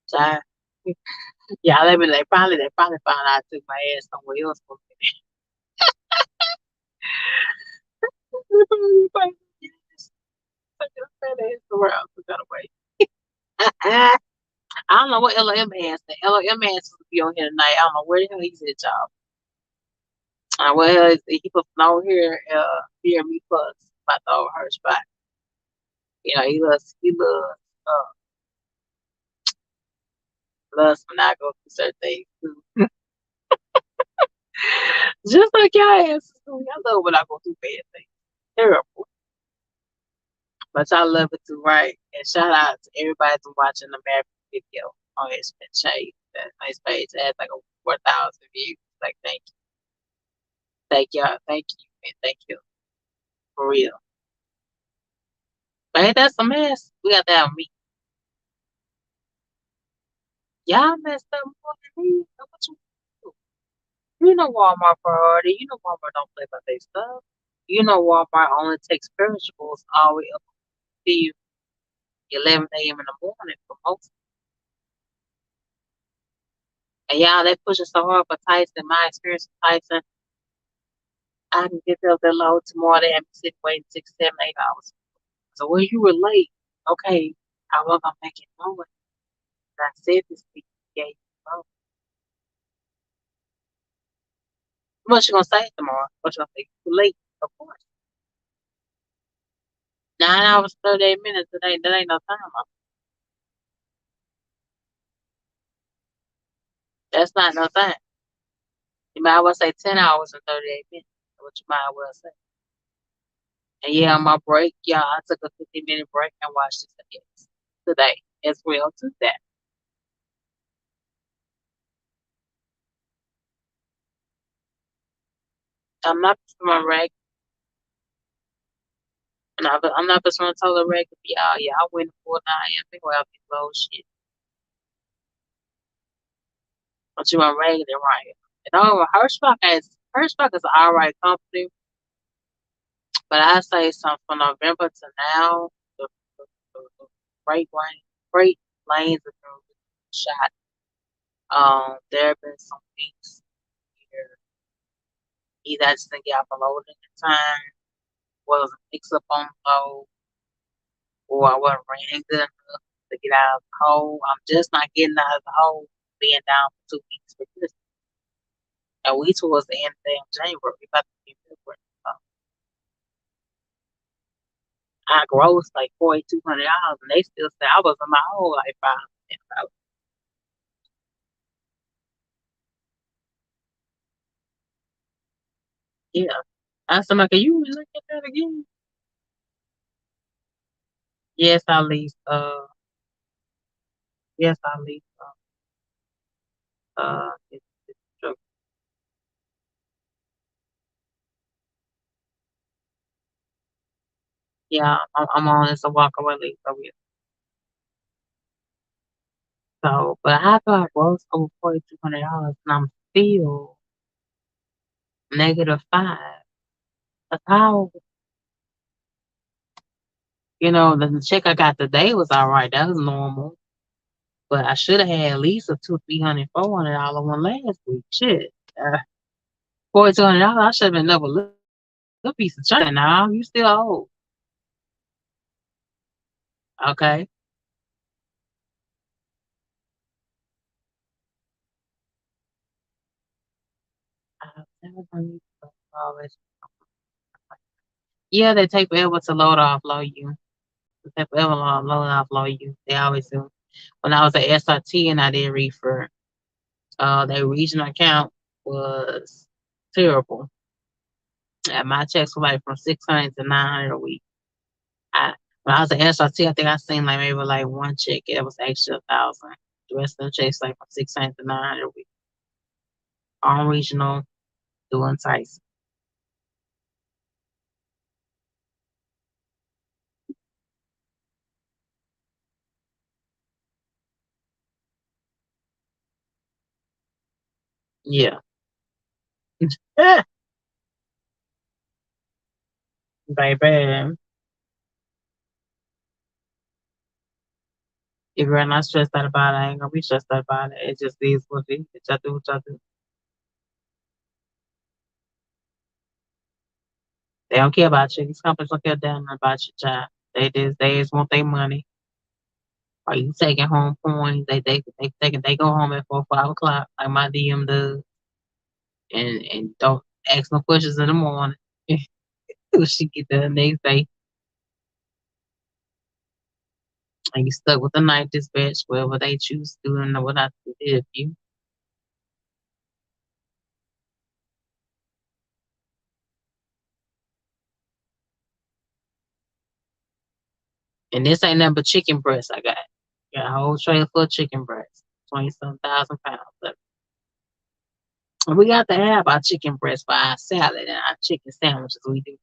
So yeah, they probably found out I took my ass somewhere else for me. Somewhere else, got away. I don't know what LM has. The LM has to be on here tonight. I don't know where the hell he's at, y'all. Well, he was know hear me fuss about the old hirschbach. He loves when I go through certain things too. Just like y'all asses do. I love when I go through bad things. Terrible. But I love it too, right? And shout out to everybody that's watching the Maverick video on his Shade. That nice page. It has like a 4,000 views. Like thank you. Thank y'all. Thank you. And thank you. For real. But ain't that some mess? We got to have a meeting. Y'all messed up more than me. So what you do? You know Walmart priority. You know Walmart don't play by their stuff. You know Walmart only takes perishables all the way up to 11 a.m. in the morning for most. And y'all, they pushing so hard for Tyson. My experience with Tyson, I can get up that load tomorrow. They have me sitting waiting 6, 7, 8 hours. So when you were late, okay, I was gonna make it know it. I said this to you, yeah, you know. What you gonna say tomorrow? What you gonna say? Too late, of course. 9 hours, 38 minutes. That ain't no time. That's not no time. You might well say 10 hours and 38 minutes. What you might well say. And yeah, on my break, yeah, I took a 15-minute break and watched this again today as well to that. I'm not my reg, and I'm not just gonna tell the reg, y'all. Yeah, I went for 9 a.m. Well, be low shit. But you want regular right? And Hirschbach is an alright company, but I say something from November to now, the freight range, freight. lanes have been shot. There have been some weeks where either I just didn't get off the load at the time, was a mix up on the load, or I wasn't running good enough to get out of the hole. I'm just not getting out of the hole, being down for 2 weeks for Christmas. And we towards the end of damn January, we about to be in February. So I grossed like $4,200, and they still say I was in my hole like 5 minutes. Yeah. I said, like, can you look at that again? Yes, I lease. Yes, I lease. It's true. Yeah, I'm on. It's a walkaway lease over here. So, but I thought I grossed over $4,200, and I'm still -5. That's how the check I got today was all right. That was normal. But I should have had at least a two, $300, $400 one last week. Shit. $4,200. I should have been another little piece of change now. You still old. Okay. Always. Yeah, they take forever to load offload you. They take forever to load offload you. They always do. When I was at SRT and I did reefer, their regional account was terrible. And my checks were like from 600 to 900 a week. I When I was at SRT, I think I seen like maybe like one check it was actually 1,000. The rest of the checks like from 600 to 900 a week. On regional, doing Tyson. Yeah. Baby. If you're not stressed out about it, I ain't gonna be stressed out about it. It just is what it is. Y'all do what y'all do. They don't care about you. These companies don't care damn about your job. They just want their money. Are you taking home points? They go home at 4, 5 o'clock, like my DM does, and don't ask no questions in the morning. She get there the next day, and you stuck with the night dispatch, wherever they choose to do and what I did you. And this ain't nothing but chicken breast I got. Got a whole tray full of chicken breast, 20 some thousand pounds. And we got to have our chicken breast for our salad and our chicken sandwiches we do.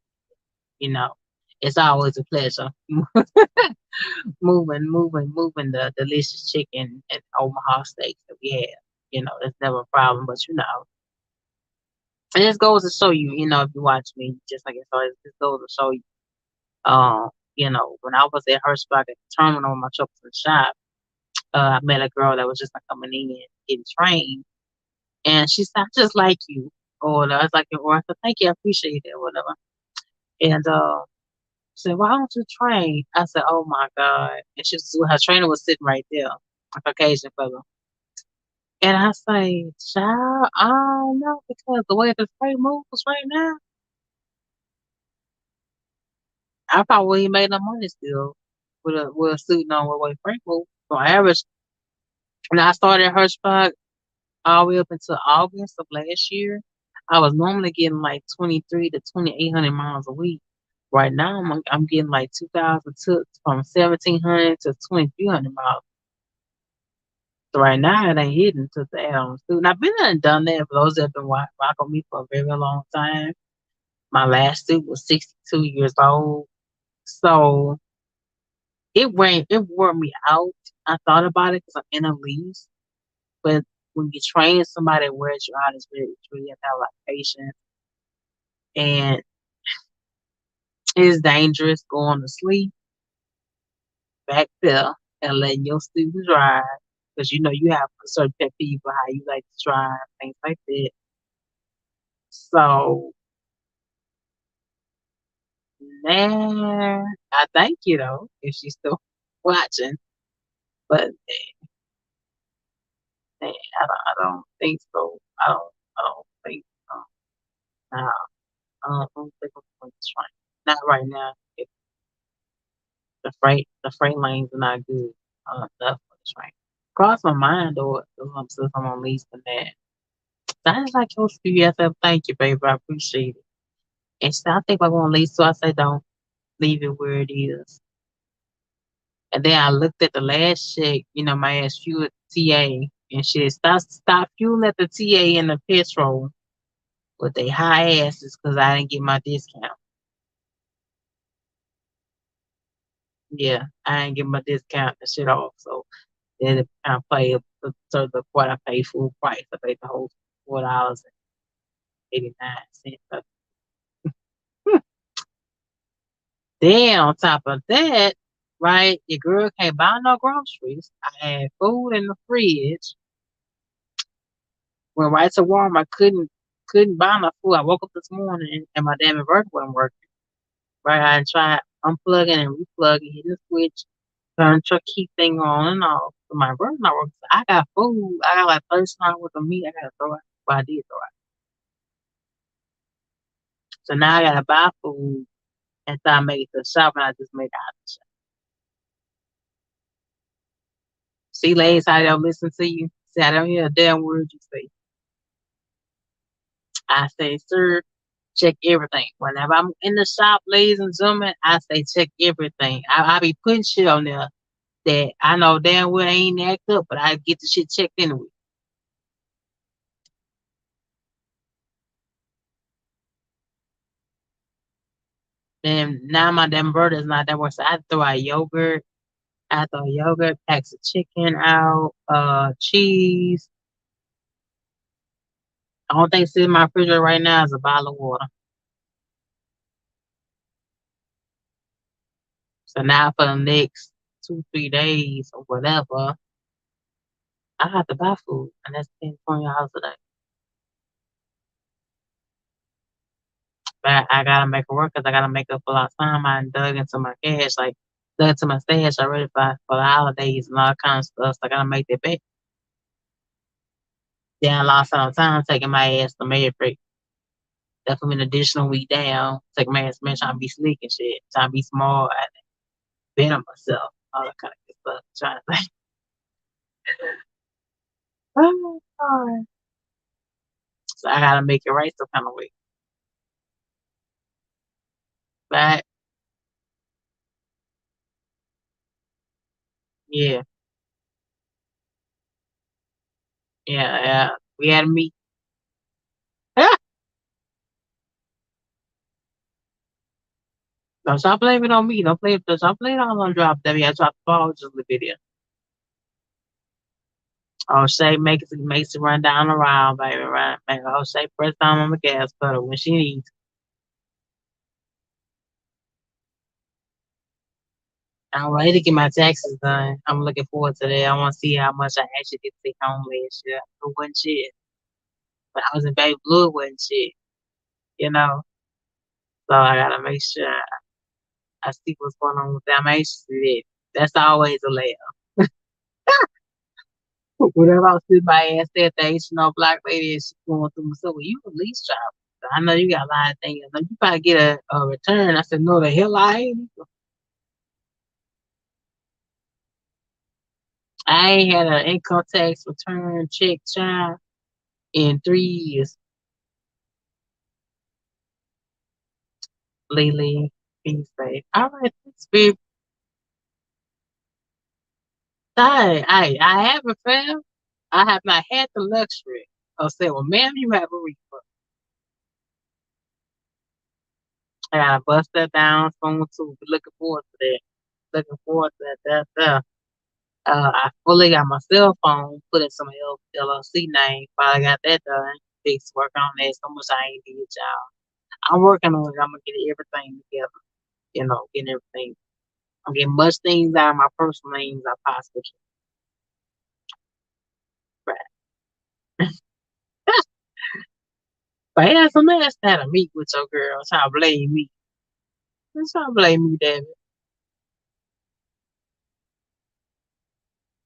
You know, it's always a pleasure moving the delicious chicken and Omaha steaks that we have. It's never a problem. But it just goes to show you, if you watch me, just like it just goes to show you. When I was at Hirschbach at the terminal, my truck was in the shop. I met a girl that was just like coming in getting trained, and she said, "I just like you," or I was like, "Or I said, thank you, I appreciate it, whatever." And she said, "Why don't you train?" I said, "Oh my God!" And her trainer was sitting right there, a Caucasian fellow. And I say, "Child, I don't know because the way the spray moves right now, I probably ain't made no money still with a suit on with way Frank move. So average, when I started at Hirschbach all the way up until August of last year, I was normally getting like 23 to 2,800 miles a week. Right now, I'm getting like 2,000 to from 1,700 to 2,300 miles. So right now, it ain't hitting to the add-on suit. And I've been there and done that for those that have been rocking me for a very long time. My last suit was 62 years old. So it wore me out. I thought about it because I'm in a lease. But when you train somebody that wears you out, it's really have to have a lot of patience. And it's dangerous going to sleep back there. and letting your student drive. Because you know you have a certain pet peeve for how you like to drive, things like that. So, nah, I thank you though, if she's still watching. But I don't think so. I don't think so. No, I don't think I'm going to try. Not right now. If the freight lanes are not good. Enough for the train. Cross my mind though, since I'm on lease for that. So I just like your spirit. I said, thank you, baby. I appreciate it. And she said, I think I'm going to lease, so I said, don't leave it where it is. And then I looked at the last check, my ass fuel TA, and she said, stop fueling at the TA in the petrol with they high asses because I didn't get my discount. Yeah, I didn't get my discount and shit off. So then it kind of play up to the what I paid full price. I paid the whole $4.89. Then on top of that, right, your girl can't buy no groceries. I had food in the fridge. Went right to Walmart, couldn't buy my food. I woke up this morning and my damn inverter wasn't working. Right, I tried unplugging and replugging, hitting the switch, turn the key thing on and off. So my inverter not working. So I got food. I got like 30 worth of meat. I gotta throw it. Well, I did throw it. So now I gotta buy food and so I made it to the shop and I just made it out of the shop. See, ladies, how they don't listen to you. See, I don't hear a damn word you say. I say, sir, check everything. Whenever I'm in the shop, ladies and gentlemen, I say check everything. I be putting shit on there that I know damn well ain't act up, but I get the shit checked anyway. Then now my damn bird is not that worse. So I throw out yogurt. I throw yogurt, packs of chicken out, cheese. The only thing sitting in my refrigerator right now is a bottle of water. So now for the next 2, 3 days or whatever, I have to buy food, and that's $10, $20 a day. But I gotta make it work because I gotta make up a lot of time. I dug into my cash, like dug into my stash already for the holidays and all kind of stuff. So I gotta make that back. Then I lost out on time taking my ass to med break. That put me an additional week down. Take my ass man trying to be slick and shit, trying to be smart and bet on myself, all that kind of good stuff. Trying to think. Oh, God. So I gotta make it right some kind of way. But yeah, yeah. We had to meet. Don't stop blaming on me. Don't stop blaming on drop that. I dropped the ball just a video. Oh, Shay makes it run down the aisle, baby. Right, baby. Oh, Shay press down on the gas pedal when she needs. I'm ready to get my taxes done. I'm looking forward to that. I want to see how much I actually did take home last year. It wasn't shit, but I was in baby blue. It wasn't shit, you know. So I gotta make sure I see what's going on with that. I'm anxious to that. That's always a layer. Whenever I was sitting my ass there at the black lady and she going through myself, well, you a lease job. I know you got a lot of things. I know you probably get a return. I said, no, the hell I ain't. I ain't had an income tax return check child in 3 years. Lily, be safe. All right, thanks, babe. I haven't found. I have not had the luxury of saying, well, ma'am, you have a refund. I gotta bust that down phone too. Looking forward to that. Looking forward to that. I fully got my cell phone put in some LLC name. Finally got that done. Fixed working on that. So much I ain't did, y'all. I'm working on it. I'm gonna get everything together. Getting everything. I'm getting much things out of my personal names I possibly can. Right. But yeah, some last time to meet with your girl, trying to blame me. Trying to blame me, David.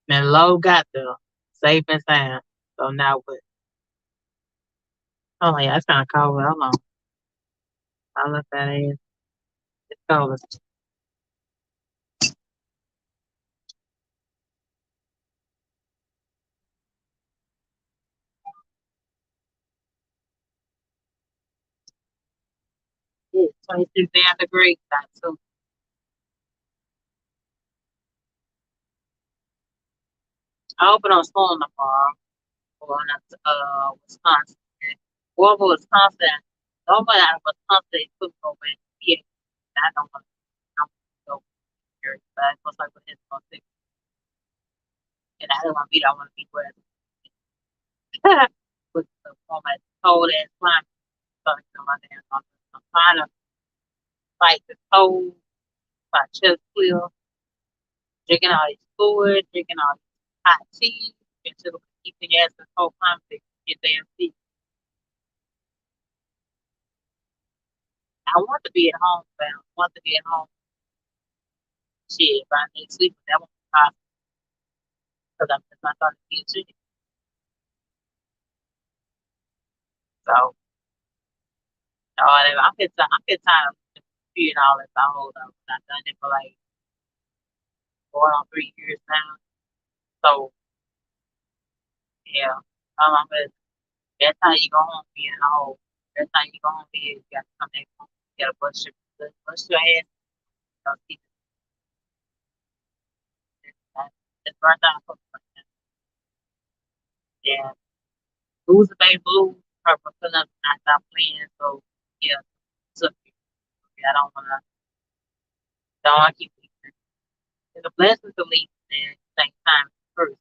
And low got there, safe and sound. So now what? Oh yeah, it's kind of cold. Hold on. I'll let that in. It's cold. It's 26 down degrees. Not too. I hope it don't storm tomorrow. Going up to Wisconsin. Well, for Wisconsin, nobody out of Wisconsin they took over. Yeah, I don't want to go here, but it looks like it's going to and I don't want to be. I want to be where with the woman cold ass climate. So you know my damn. I'm trying to fight the cold, my chest clear, drinking all this fluid, drinking all this hot tea, until keep the ass in cold climate to get damn sick. I want to be at home, but I want to be at home. Shit, by next week, but that won't be possible because I'm just not starting to get sick. So, I'm getting tired of doing all this. I hold up. I've done it for like going on 3 years now. So, yeah, but that's how you go home being old. That's how you go home being. You got to come back home. You got to brush your ass. Keep it's burnt out. Yeah, lose the baby blue. Her for putting up and I stop playing. So, yeah, took me. I don't want to keep leaving. It's a blessing to leave and at the same time first.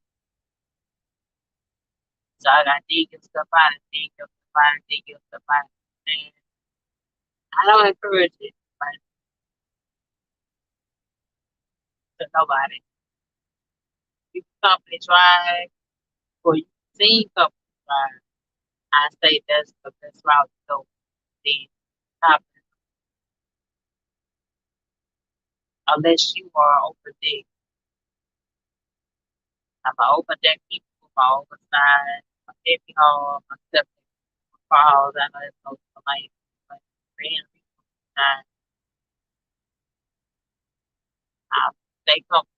So I got to dig your stuff out and dig your stuff out and dig your stuff out. And I don't encourage it, but to nobody. You company drive or you see company drive. I say that's the best route to go. Then happen unless you are open deck. I'm an open deck people, my oversized, my heavy haul, my step falls. I know it's no like random people. I stay comfortable.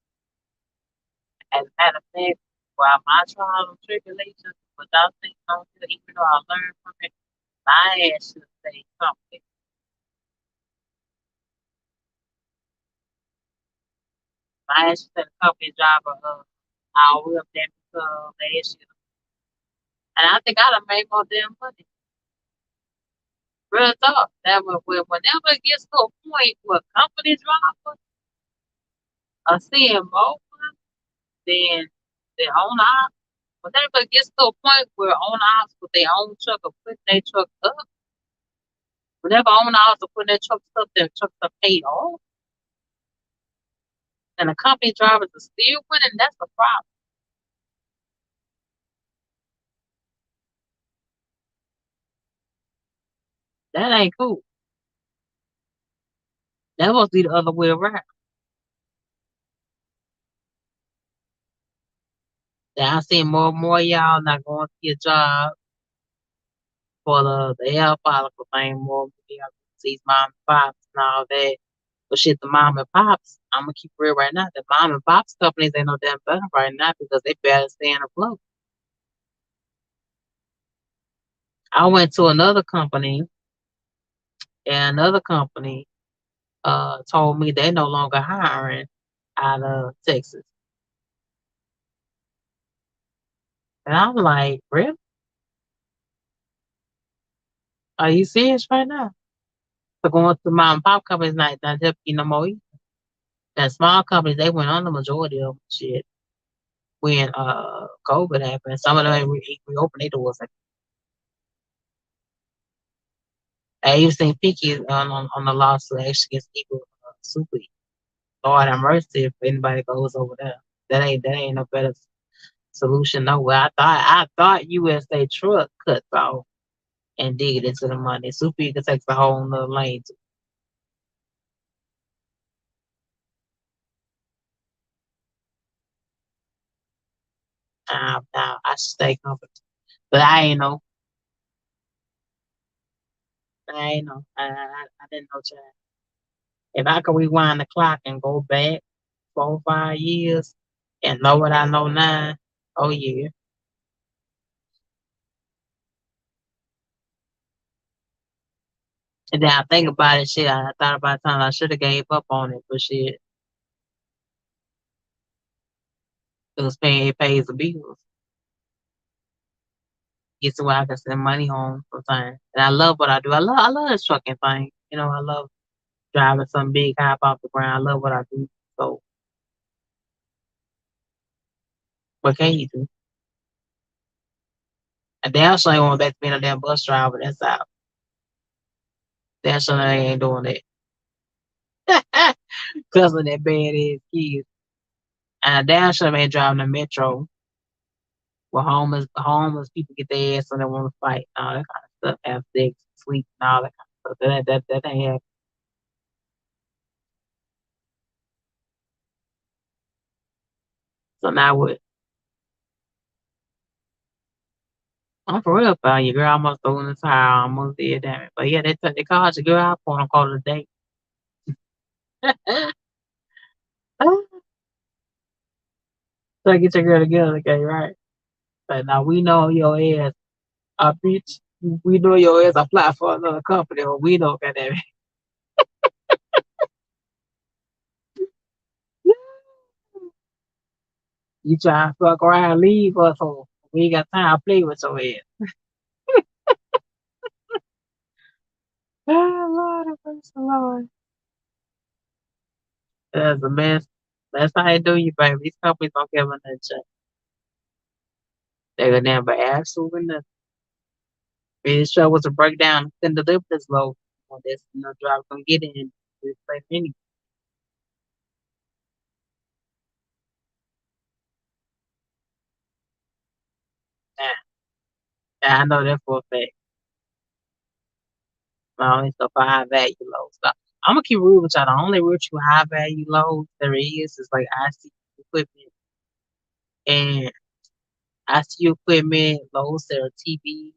As a matter of fact, while my trials and tribulations, without thinking on it, even though I learned from it, my ass should stay comfortable. My ass should stay a company driver all the way up there last year. And I think I'd have made more damn money. Real talk. Whenever it gets to a point where company drivers are seeing more than their own ops, whenever it gets to a point where own ops with their own truck or putting their truck up, whenever own ops are putting their trucks up, their trucks are paid off, and the company drivers are still winning, that's the problem. That ain't cool. That must be the other way around. Now I see more and more y'all not going to your job for the hair follicle thing more. You know, see mom and pops and all that. But shit, the mom and pops, I'm gonna keep it real right now. The mom and pops companies ain't no damn better right now because they barely staying afloat. I went to another company and another company told me they no longer hiring out of Texas. And I'm like, really? Are you serious right now? So going to mom and pop companies not helping you no more either. And small companies, they went on the majority of them shit when COVID happened. Some of them ain't reopened their doors. Like, I even seen Pinky on the lawsuit actually against Eagle Super. Lord have mercy if anybody goes over there. That ain't no better solution nowhere. I thought USA truck cuts off and dig it into the money. Super Eagle takes a whole nother lane. Now I should stay comfortable. But I ain't know. I ain't know. I didn't know, child. If I could rewind the clock and go back 4 or 5 years and know what I know now, oh yeah. And then I think about it, shit. I thought about times I should have gave up on it, but shit, it pays the bills. Gets to where I can send money home sometimes. And I love what I do. I love this trucking thing. I love driving some big hop off the ground. I love what I do. So what can you do? And damn sure ain't going back to being a damn bus driver. That's out. Damn sure I ain't doing that. Cause of that bad ass kids. And damn sure I ain't driving the metro where homeless people get their ass and they want to fight. All that kind of stuff. Have sex, sleep, and all that kind of stuff. That ain't happening. So now what? I'm for real about you, girl. I almost threw in the tire. I almost did, damn it. But yeah, they called your girl out for them, call it a date. So get your girl together, okay, right? But now we know your ass, bitch. We know your ass apply for another company, but we know, goddamn it. You try to fuck around, and leave us, so we ain't got time to play with your ass. Oh, Lord, have mercy, Lord. That's the best. That's how they do you, baby. These companies don't give a nothing. They go down, but absolutely nothing. This show was a breakdown. Couldn't deliver this low. This driver gonna get in this place anyway. Nah, I know that for a fact. Only stuff for high value loads. So I'm gonna keep real with y'all. The only real true high value loads there is like IC equipment and ICU equipment, loads that are TV,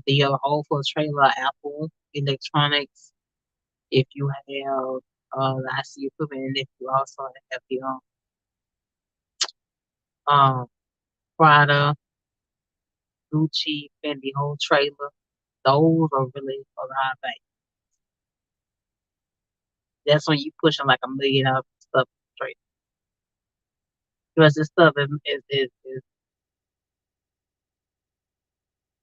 the whole full trailer, Apple electronics. If you have the ICU equipment, and if you also have the um Prada, Gucci, Fendi whole trailer, those are really for the high value. That's when you pushing like $1 million stuff straight. Because this stuff is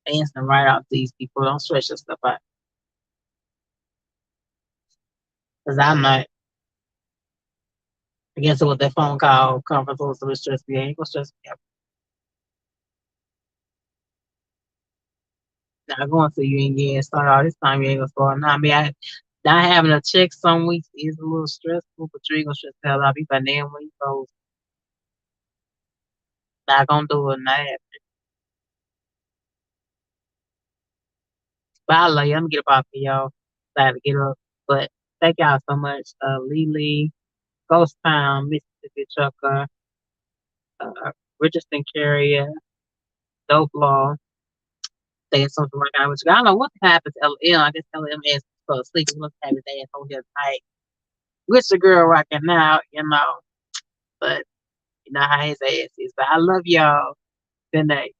instant right out to these people. Don't stretch your stuff out. Because I'm not, I guess with that phone call conference was to stress me. Ain't gonna stress me out. Now going to you ain't getting started all this time, you ain't gonna start. Now, I mean, not having a check some weeks is a little stressful, but you ain't gonna stress the hell out of me by damn week. So, not gonna do it now. But I love you. I'm gonna get up off of y'all. I have to get up. But thank y'all so much. Lily, Ghost Town, Mississippi Trucker, uh, Richardson Carrier, Dope Law, saying something like I was. I don't know what happens. LM, I guess LM is for sleep. Look at his ass on here tonight. With the girl rocking now, but you know how his ass is. But I love y'all. Good night.